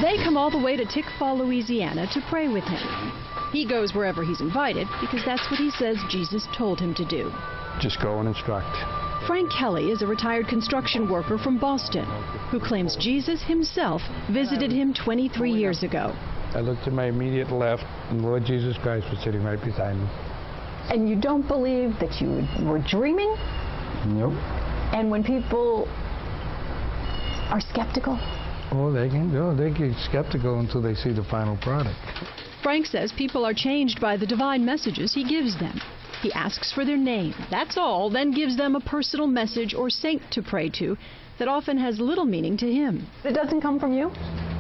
They come all the way to Tickfaw, Louisiana to pray with him. He goes wherever he's invited because that's what he says Jesus told him to do. Just go and instruct. Frank Kelly is a retired construction worker from Boston who claims Jesus himself visited him 23 years ago. I looked to my immediate left, and Lord Jesus Christ was sitting right beside me. And you don't believe that you were dreaming? Nope. And when people are skeptical? Oh, they get skeptical until they see the final product. Frank says people are changed by the divine messages he gives them. He asks for their name, that's all, then gives them a personal message or saint to pray to that often has little meaning to him. It doesn't come from you?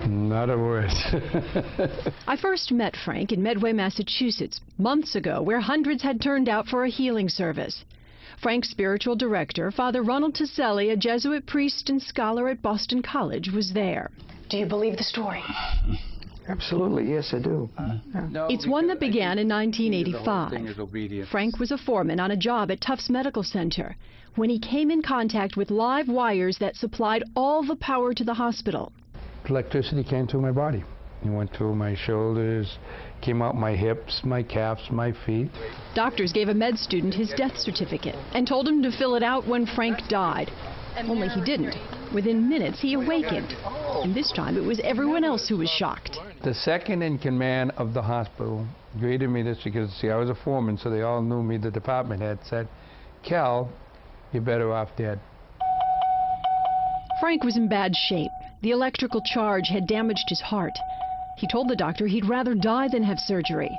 Not a word. I first met Frank in Medway, Massachusetts, months ago, where hundreds had turned out for a healing service. Frank's spiritual director, Father Ronald Tacelli, a Jesuit priest and scholar at Boston College, was there. Do you believe the story? Absolutely, yes, I do. It's one that began in 1985. Frank was a foreman on a job at Tufts Medical Center when he came in contact with live wires that supplied all the power to the hospital. Electricity came through my body. It went through my shoulders, came out my hips, my calves, my feet. Doctors gave a med student his death certificate and told him to fill it out when Frank died. Only he didn't. Within minutes, he awakened. And this time, it was everyone else who was shocked. The second in command of the hospital greeted me this because, see, I was a foreman, so they all knew me. The department head said, "Cal, you're better off dead." Frank was in bad shape. The electrical charge had damaged his heart. He told the doctor he'd rather die than have surgery.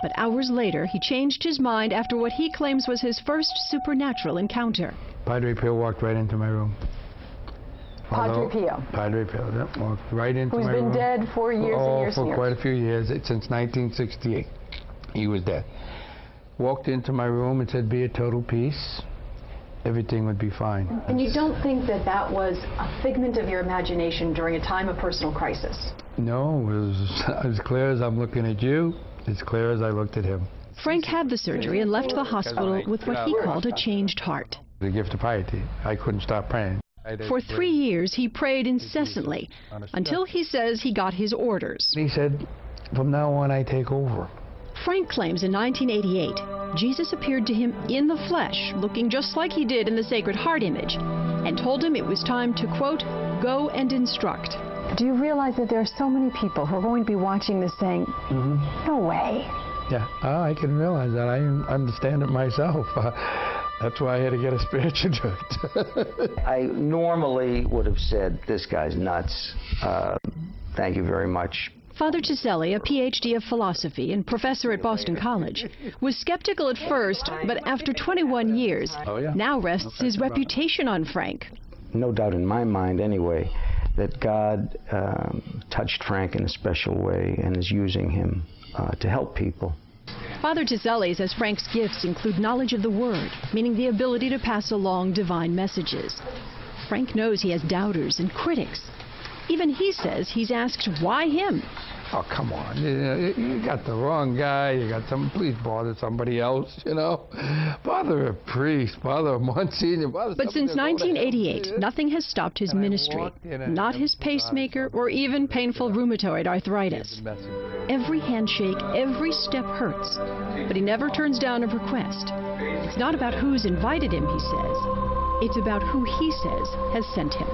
But hours later, he changed his mind after what he claims was his first supernatural encounter. Padre Pio walked right into my room. Padre Pio? Padre Pio, yep, walked right into my room. Who's been dead for years and years and years. For quite a few years, since 1968. He was dead. Walked into my room and said, "Be at total peace. Everything would be fine." And you don't think that that was a figment of your imagination during a time of personal crisis? No, it was as clear as I'm looking at you, as clear as I looked at him. Frank had the surgery and left the hospital with what he called a changed heart. The gift of piety. I couldn't stop praying. For 3 years, he prayed incessantly, until he says he got his orders. He said, "From now on, I take over." Frank claims in 1988, Jesus appeared to him in the flesh, looking just like he did in the Sacred Heart image, and told him it was time to, quote, "go and instruct." Do you realize that there are so many people who are going to be watching this saying, "No way"? Yeah, I can realize that. I understand it myself. That's why I had to get a spiritual director. I normally would have said, "This guy's nuts. Thank you very much." Father Tacelli, a PhD of philosophy and professor at Boston College, was skeptical at first, but after 21 years, now rests his reputation on Frank. No doubt in my mind, anyway, that God touched Frank in a special way and is using him to help people. Father Tacelli says Frank's gifts include knowledge of the Word, meaning the ability to pass along divine messages. Frank knows he has doubters and critics. Even he says he's asked, why him? Oh, come on. You got the wrong guy. You got please bother somebody else, you know. Bother a priest, bother a Monsignor. But since 1988, nothing has stopped his ministry. Not his pacemaker or even painful rheumatoid arthritis. Every handshake, every step hurts. But he never turns down a request. It's not about who's invited him, he says. It's about who he says has sent him.